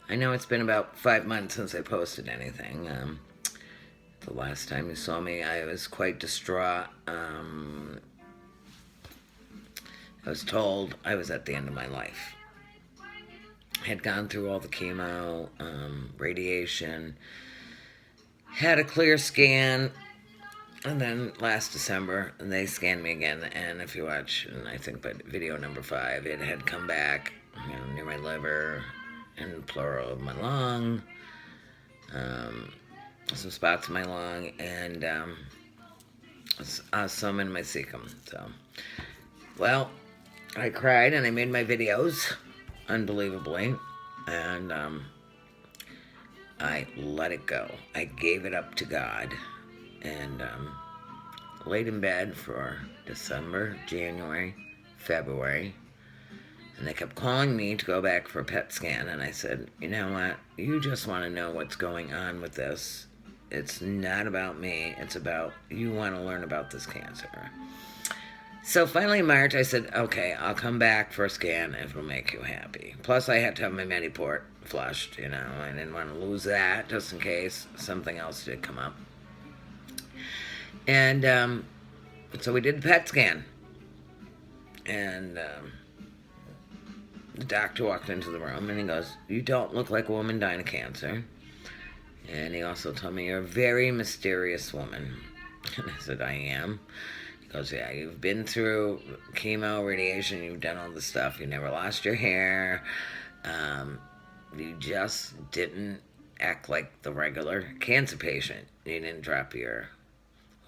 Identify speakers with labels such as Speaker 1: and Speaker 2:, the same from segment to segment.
Speaker 1: I know it's been about 5 months since I posted anything. The last time you saw me, I was quite distraught. I was told I was at the end of my life. I had gone through all the chemo, radiation, had a clear scan, and then last December, they scanned me again. And if you watch, and I think by video number 5, it had come back, near my liver and pleural of my lung, some spots in my lung, and some in my cecum. So, well, I cried and I made my videos, unbelievably, and I let it go. I gave it up to God, and laid in bed for December, January, February, and they kept calling me to go back for a PET scan, and I said, you know what, you just want to know what's going on with this. It's not about me, it's about you want to learn about this cancer. So finally in March, I said, okay, I'll come back for a scan if it'll make you happy. Plus, I had to have my Mediport flushed, I didn't want to lose that just in case something else did come up. And so we did the PET scan. And the doctor walked into the room and he goes, you don't look like a woman dying of cancer. And he also told me, you're a very mysterious woman. And I said, I am. He goes, yeah, you've been through chemo, radiation, you've done all this stuff. You never lost your hair. You just didn't act like the regular cancer patient. You didn't drop your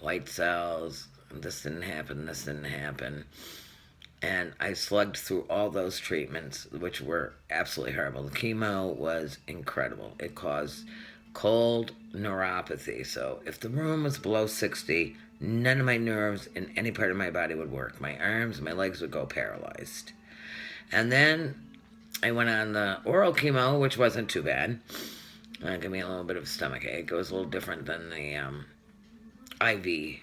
Speaker 1: white cells. This didn't happen. And I slugged through all those treatments, which were absolutely horrible. The chemo was incredible. It caused cold neuropathy. So if the room was below 60, none of my nerves in any part of my body would work. My arms, my legs would go paralyzed. And then I went on the oral chemo, which wasn't too bad. It gave me a little bit of a stomach ache. It was a little different than the IV.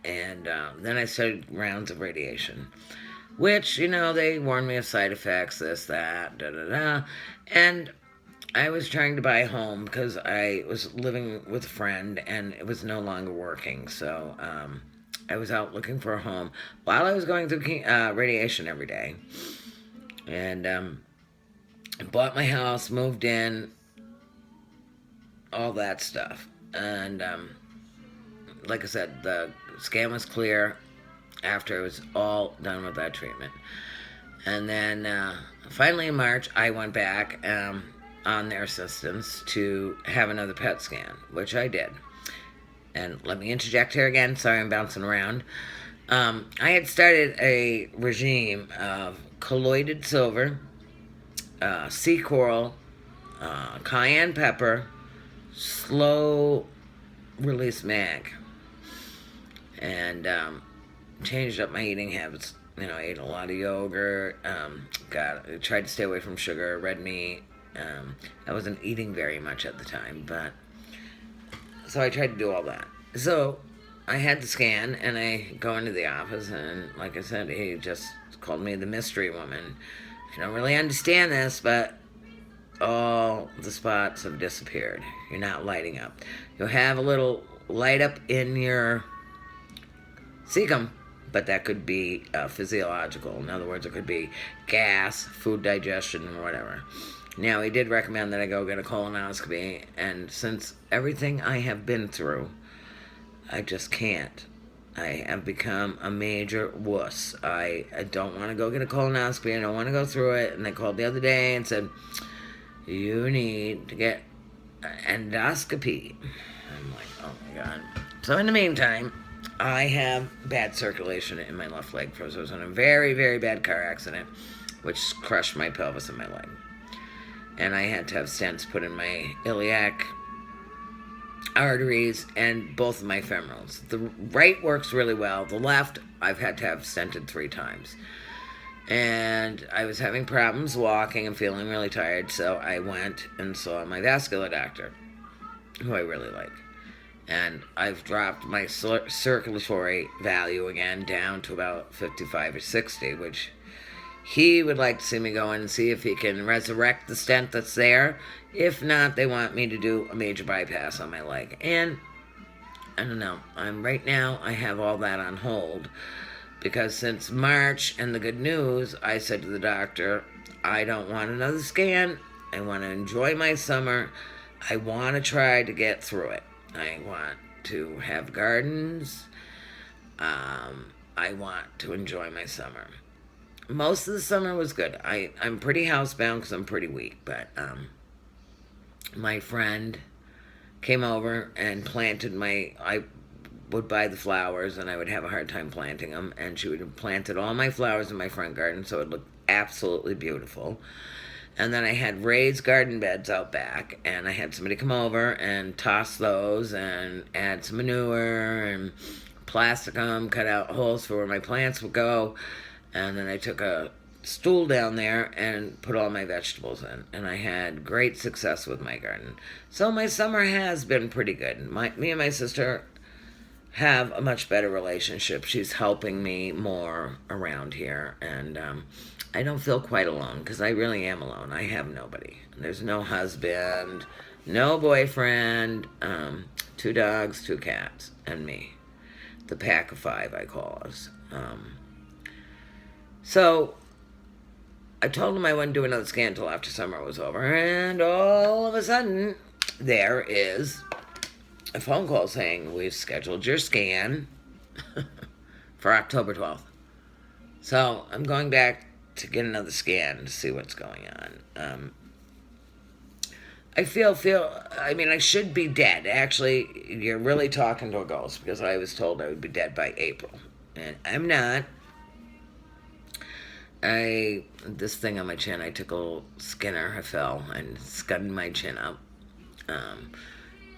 Speaker 1: And then I started rounds of radiation, which, they warned me of side effects, this, that, da-da-da. And I was trying to buy a home because I was living with a friend and it was no longer working. So I was out looking for a home while I was going through radiation every day. And I bought my house, moved in, all that stuff. And like I said, the scan was clear after it was all done with that treatment. And then finally in March, I went back on their assistance to have another PET scan, which I did. And let me interject here again. Sorry, I'm bouncing around. I had started a regime of colloidal silver, sea coral, cayenne pepper, slow release mag, and changed up my eating habits. I ate a lot of yogurt, tried to stay away from sugar, red meat. I wasn't eating very much at the time, but so I tried to do all that. So I had the scan, and I go into the office, and like I said, he just called me the mystery woman. I don't really understand this, but all the spots have disappeared. You're not lighting up. You'll have a little light up in your cecum, but that could be physiological. In other words, it could be gas, food digestion, or whatever. Now, he did recommend that I go get a colonoscopy, and since everything I have been through, I just can't. I have become a major wuss. I don't want to go get a colonoscopy. I don't want to go through it. And they called the other day and said, you need to get an endoscopy. I'm like, oh my God. So in the meantime, I have bad circulation in my left leg. First, I was in a very, very bad car accident, which crushed my pelvis and my leg. And I had to have stents put in my iliac arteries and both of my femorals. The right works really well. The left, I've had to have stented 3 times. And I was having problems walking and feeling really tired, so I went and saw my vascular doctor, who I really like. And I've dropped my circulatory value again down to about 55 or 60, which He would like to see me go in and see if he can resurrect the stent that's there. If not, they want me to do a major bypass on my leg. And I don't know. Right now, I have all that on hold. Because since March and the good news, I said to the doctor, I don't want another scan. I want to enjoy my summer. I want to try to get through it. I want to have gardens. I want to enjoy my summer. Most of the summer was good. I'm pretty housebound because I'm pretty weak. But my friend came over and planted I would buy the flowers and I would have a hard time planting them. And she would have planted all my flowers in my front garden so it looked absolutely beautiful. And then I had raised garden beds out back, and I had somebody come over and toss those and add some manure and plastic them, cut out holes for where my plants would go. And then I took a stool down there and put all my vegetables in. And I had great success with my garden. So my summer has been pretty good. Me and my sister have a much better relationship. She's helping me more around here. And I don't feel quite alone because I really am alone. I have nobody. There's no husband, no boyfriend, 2 dogs, 2 cats, and me. The pack of 5, I call us. So I told him I wouldn't do another scan until after summer was over, and all of a sudden there is a phone call saying we've scheduled your scan for October 12th. So I'm going back to get another scan to see what's going on. I mean, I should be dead. Actually, you're really talking to a ghost because I was told I would be dead by April. And I'm not. This thing on my chin, I took a little skinner, I fell and scunned my chin up. And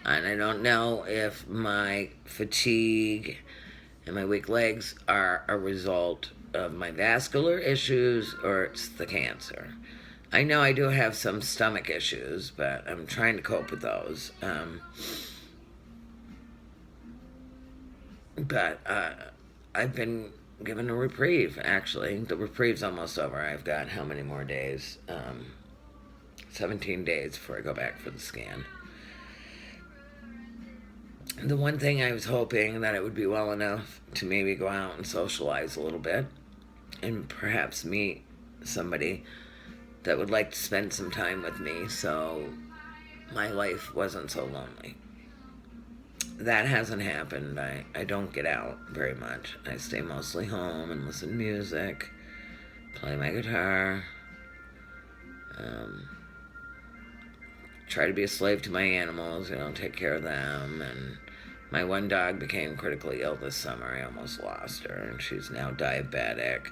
Speaker 1: I don't know if my fatigue and my weak legs are a result of my vascular issues or it's the cancer. I know I do have some stomach issues, but I'm trying to cope with those. But I've been given a reprieve, actually. The reprieve's almost over. I've got how many more days? 17 days before I go back for the scan. The one thing I was hoping that it would be well enough to maybe go out and socialize a little bit and perhaps meet somebody that would like to spend some time with me so my life wasn't so lonely. That hasn't happened. I don't get out very much. I stay mostly home and listen to music, play my guitar, try to be a slave to my animals, take care of them. And my one dog became critically ill this summer. I almost lost her, and she's now diabetic.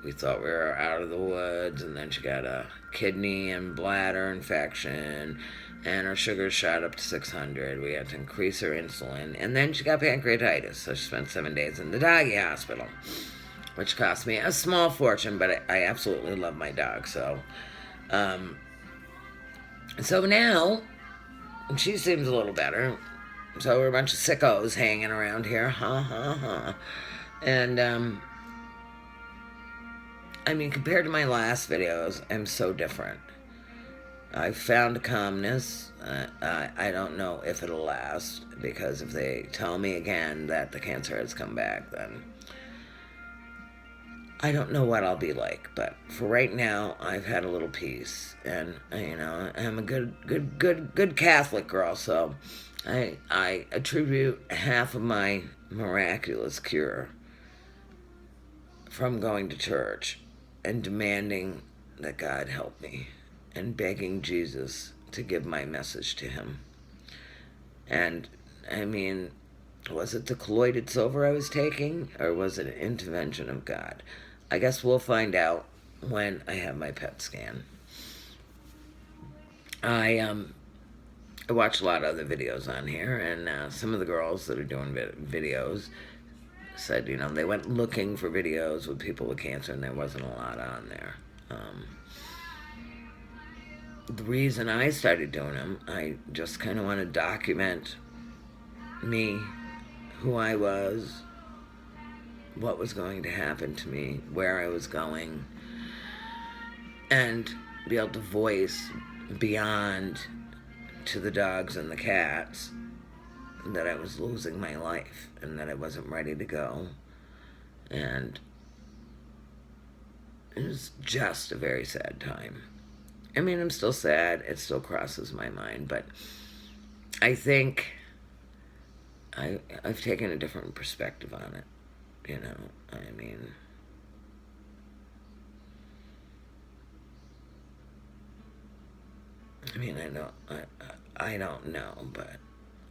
Speaker 1: We thought we were out of the woods, and then she got a kidney and bladder infection, and her sugar shot up to 600. We had to increase her insulin, and then she got pancreatitis, so she spent 7 days in the doggy hospital, which cost me a small fortune, but I absolutely love my dog, so now, she seems a little better. So we're a bunch of sickos hanging around here. And, I mean, compared to my last videos, I'm so different. I've found a calmness. I don't know if it'll last, because if they tell me again that the cancer has come back, then I don't know what I'll be like. But for right now, I've had a little peace. And, I'm a good Catholic girl, so I attribute half of my miraculous cure from going to church and demanding that God help me and begging Jesus to give my message to him. And, I mean, was it the colloidal silver I was taking, or was it an intervention of God? I guess we'll find out when I have my PET scan. I watch a lot of other videos on here, and some of the girls that are doing videos said, they went looking for videos with people with cancer, and there wasn't a lot on there. The reason I started doing them, I just kind of want to document me, who I was, what was going to happen to me, where I was going, and be able to voice beyond to the dogs and the cats that I was losing my life and that I wasn't ready to go. And it was just a very sad time. I mean, I'm still sad. It still crosses my mind, but I think I've taken a different perspective on it. You know, I mean, I don't know, but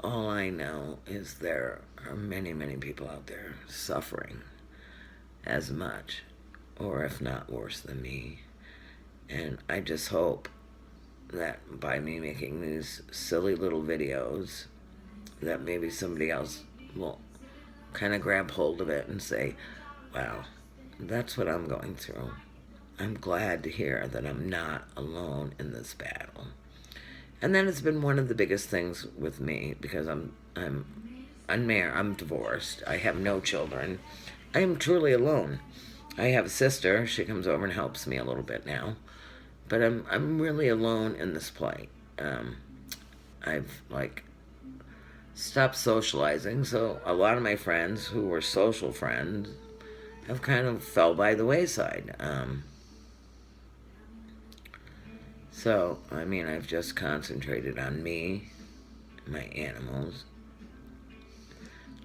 Speaker 1: all I know is there are many, many people out there suffering as much, or if not worse than me. And I just hope that by me making these silly little videos, that maybe somebody else will kind of grab hold of it and say, wow, that's what I'm going through. I'm glad to hear that I'm not alone in this battle. And then it's been one of the biggest things with me because I'm unmarried, I'm divorced, I have no children. I am truly alone. I have a sister, she comes over and helps me a little bit now. But I'm really alone in this plight. I've stopped socializing, so a lot of my friends who were social friends have kind of fell by the wayside. So, I mean, I've just concentrated on me, my animals,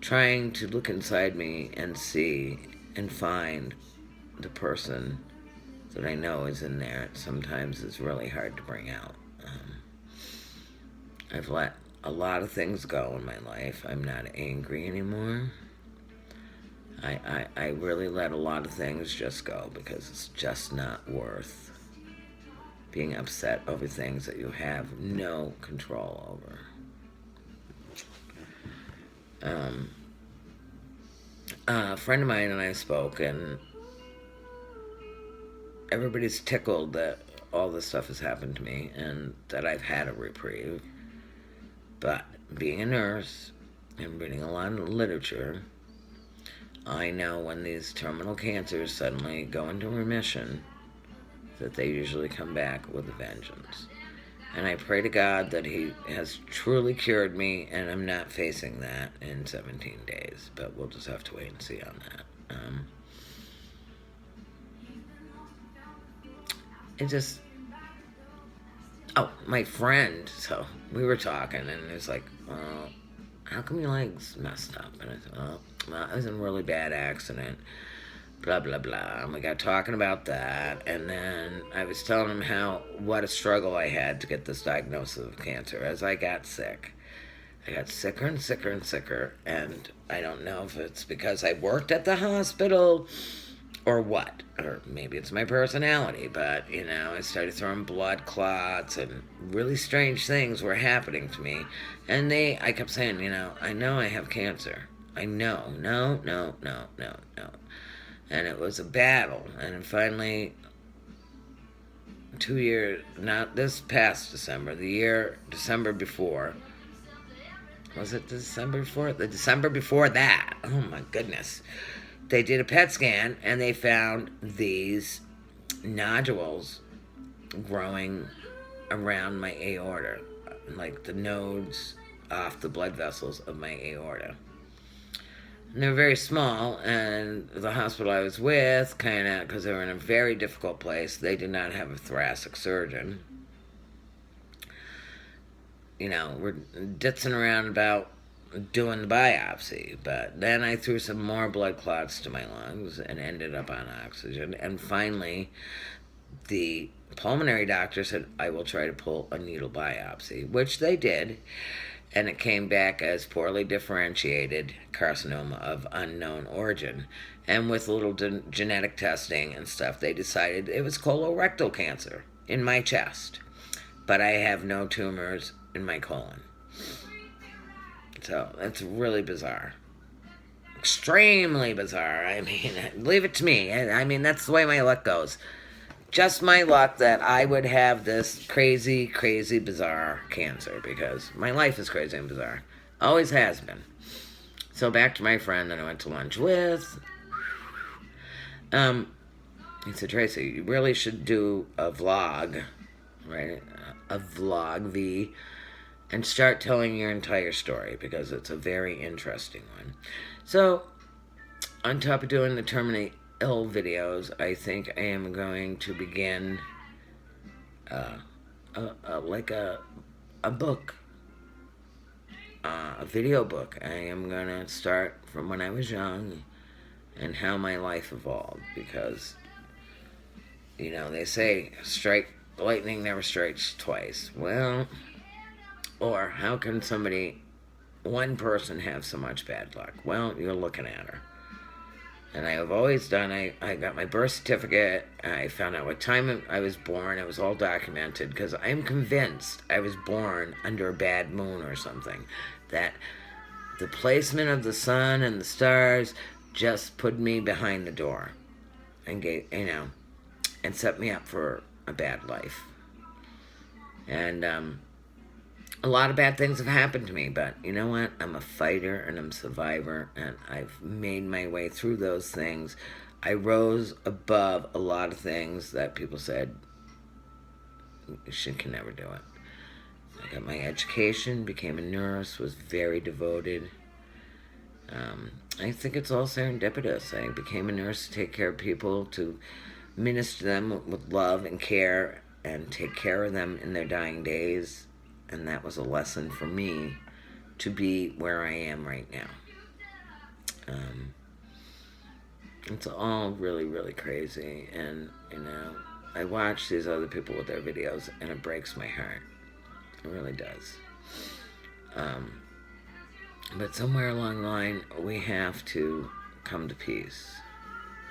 Speaker 1: trying to look inside me and see and find the person that I know is in there. Sometimes it's really hard to bring out. I've let a lot of things go in my life. I'm not angry anymore. I really let a lot of things just go because it's just not worth being upset over things that you have no control over. A friend of mine and I spoke, and everybody's tickled that all this stuff has happened to me and that I've had a reprieve. But being a nurse and reading a lot of literature, I know when these terminal cancers suddenly go into remission, that they usually come back with a vengeance. And I pray to God that He has truly cured me and I'm not facing that in 17 days. But we'll just have to wait and see on that. My friend, so we were talking, and it was like, well, how come your leg's messed up? And I said, well, it was a really bad accident, blah, blah, blah. And we got talking about that, and then I was telling him what a struggle I had to get this diagnosis of cancer as I got sick. I got sicker and sicker and sicker, and I don't know if it's because I worked at the hospital or what, or maybe it's my personality, but, I started throwing blood clots, and really strange things were happening to me, and I kept saying, I know I have cancer. I know, no, and it was a battle, and finally, 2 years, not this past December, December before, was it December before? The December before that, oh my goodness, they did a PET scan, and they found these nodules growing around my aorta, like the nodes off the blood vessels of my aorta. And they were very small, and the hospital I was with, because they were in a very difficult place, they did not have a thoracic surgeon. We're ditzing around about doing the biopsy, but then I threw some more blood clots to my lungs and ended up on oxygen, and finally the pulmonary doctor said, I will try to pull a needle biopsy, which they did, and it came back as poorly differentiated carcinoma of unknown origin, and with little genetic testing and stuff, they decided it was colorectal cancer in my chest, but I have no tumors in my colon. So, that's really bizarre. Extremely bizarre. I mean, leave it to me. I mean, that's the way my luck goes. Just my luck that I would have this crazy, crazy, bizarre cancer, because my life is crazy and bizarre. Always has been. So, back to my friend that I went to lunch with. he said, Tracy, you really should do a vlog, right? A vlog, and start telling your entire story because it's a very interesting one. So, on top of doing the terminally ill videos, I think I am going to begin like a book, a video book. I am going to start from when I was young and how my life evolved because, you know, they say lightning never strikes twice. Well, or how can one person have so much bad luck? Well, you're looking at her. And I have always done, I got my birth certificate, I found out what time I was born, it was all documented, because I'm convinced I was born under a bad moon or something. That the placement of the sun and the stars just put me behind the door and and set me up for a bad life. And a lot of bad things have happened to me, but you know what? I'm a fighter and I'm a survivor, and I've made my way through those things. I rose above a lot of things that people said, you can never do it. I got my education, became a nurse, was very devoted. I think it's all serendipitous. I became a nurse to take care of people, to minister them with love and care, and take care of them in their dying days. And that was a lesson for me to be where I am right now. It's all really, really crazy. And, you know, I watch these other people with their videos, and it breaks my heart. It really does. But somewhere along the line, we have to come to peace.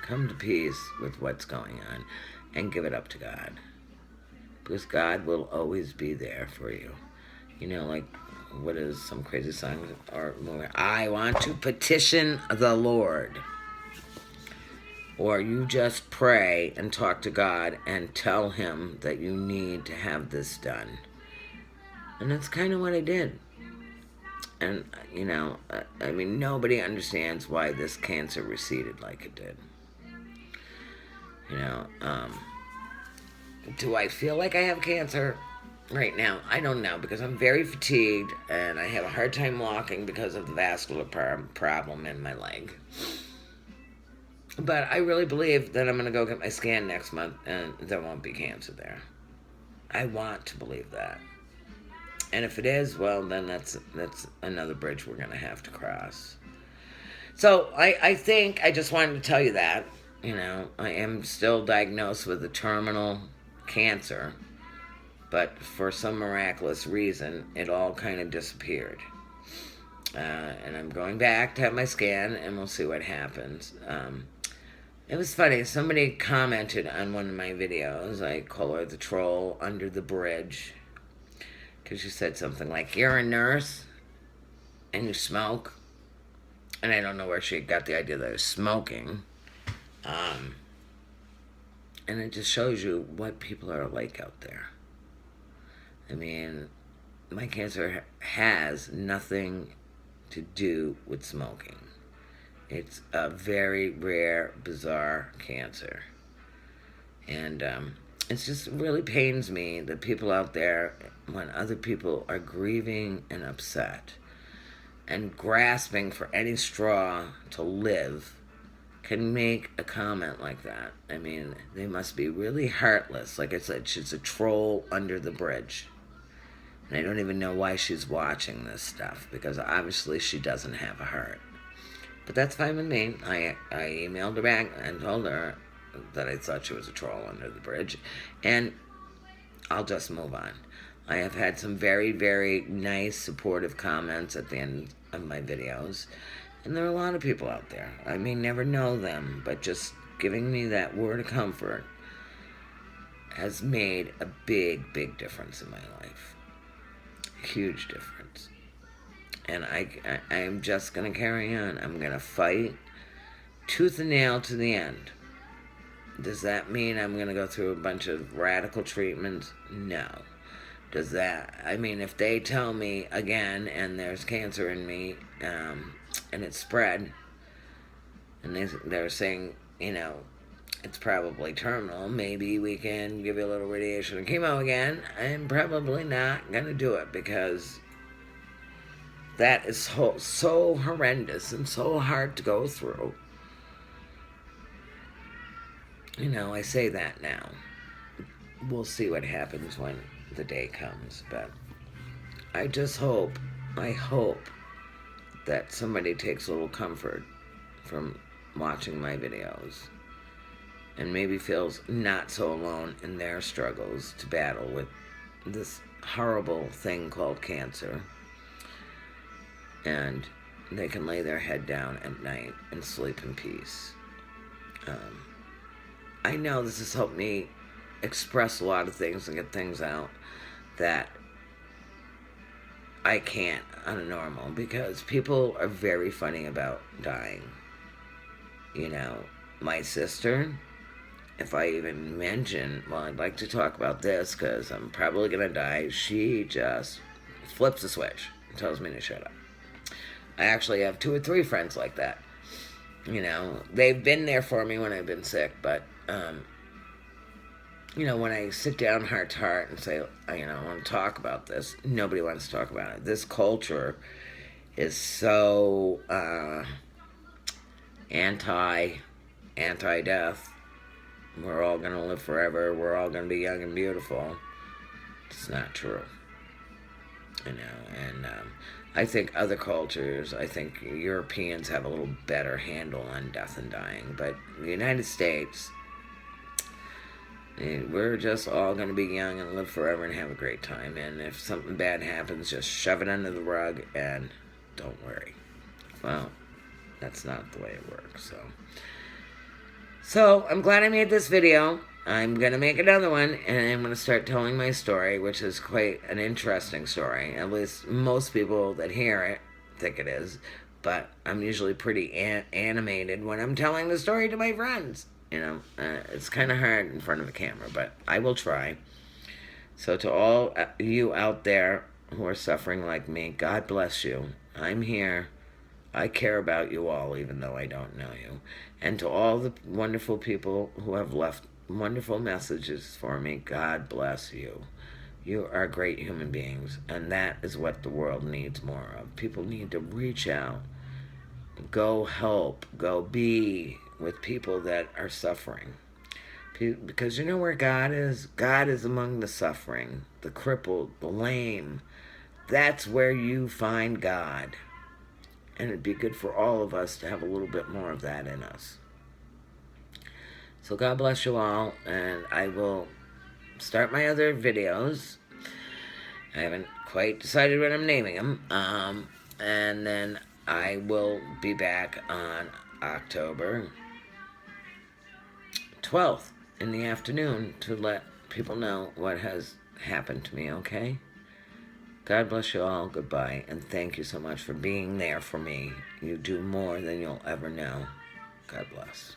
Speaker 1: Come to peace with what's going on and give it up to God. Because God will always be there for you. You know, like, what is some crazy song or movie? I want to petition the Lord. Or you just pray and talk to God and tell him that you need to have this done. And that's kind of what I did. And, you know, I mean, nobody understands why this cancer receded like it did. You know, do I feel like I have cancer right now? I don't know, because I'm very fatigued and I have a hard time walking because of the vascular problem in my leg. But I really believe that I'm going to go get my scan next month and there won't be cancer there. I want to believe that. And if it is, well, then that's another bridge we're going to have to cross. So I think I just wanted to tell you that. You know, I am still diagnosed with a terminal cancer, but for some miraculous reason, it all kind of disappeared. And I'm going back to have my scan, and we'll see what happens. It was funny. Somebody commented on one of my videos. I call her the troll under the bridge, because she said something like, you're a nurse and you smoke. And I don't know where she got the idea that I was smoking. And it just shows you what people are like out there. I mean, my cancer has nothing to do with smoking. It's a very rare, bizarre cancer. And it just really pains me that people out there, when other people are grieving and upset and grasping for any straw to live, can make a comment like that. I mean, they must be really heartless. Like I said, she's a troll under the bridge. And I don't even know why she's watching this stuff, because obviously she doesn't have a heart. But that's fine with me. I emailed her back and told her that I thought she was a troll under the bridge. And I'll just move on. I have had some very, very nice, supportive comments at the end of my videos. And there are a lot of people out there. I may never know them, but just giving me that word of comfort has made a big, big difference in my life. Huge difference. And I'm just going to carry on. I'm going to fight tooth and nail to the end. Does that mean I'm going to go through a bunch of radical treatments? No. Does that, I mean, if they tell me again and there's cancer in me, and it's spread, and they're saying, you know, it's probably terminal. Maybe we can give you a little radiation and chemo again. I'm probably not going to do it because that is so horrendous and so hard to go through. You know, I say that now. We'll see what happens when the day comes, but I hope that somebody takes a little comfort from watching my videos and maybe feels not so alone in their struggles to battle with this horrible thing called cancer. And they can lay their head down at night and sleep in peace. I know this has helped me express a lot of things and get things out that I can't on a normal, because people are very funny about dying. You know, my sister, if I even mention, well, I'd like to talk about this because I'm probably going to die, she just flips a switch and tells me to shut up. I actually have 2 or 3 friends like that. You know, they've been there for me when I've been sick, but, you know, when I sit down heart to heart and say, you know, I want to talk about this, nobody wants to talk about it. This culture is so anti-death. We're all going to live forever. We're all going to be young and beautiful. It's not true. You know, and I think other cultures, I think Europeans have a little better handle on death and dying. But the United States, we're just all going to be young and live forever and have a great time. And if something bad happens, just shove it under the rug and don't worry. Well, that's not the way it works, So, I'm glad I made this video. I'm going to make another one, and I'm going to start telling my story, which is quite an interesting story. At least most people that hear it think it is. But I'm usually pretty animated when I'm telling the story to my friends. You know, it's kind of hard in front of a camera, but I will try. So to all you out there who are suffering like me, God bless you. I'm here. I care about you all, even though I don't know you. And to all the wonderful people who have left wonderful messages for me, God bless you. You are great human beings, and that is what the world needs more of. People need to reach out, go help, go be with people that are suffering. Because you know where God is? God is among the suffering, the crippled, the lame. That's where you find God. And it'd be good for all of us to have a little bit more of that in us. So God bless you all, and I will start my other videos. I haven't quite decided what I'm naming them. And then I will be back on October 12th in the afternoon to let people know what has happened to me, okay? God bless you all. Goodbye. And thank you so much for being there for me. You do more than you'll ever know. God bless.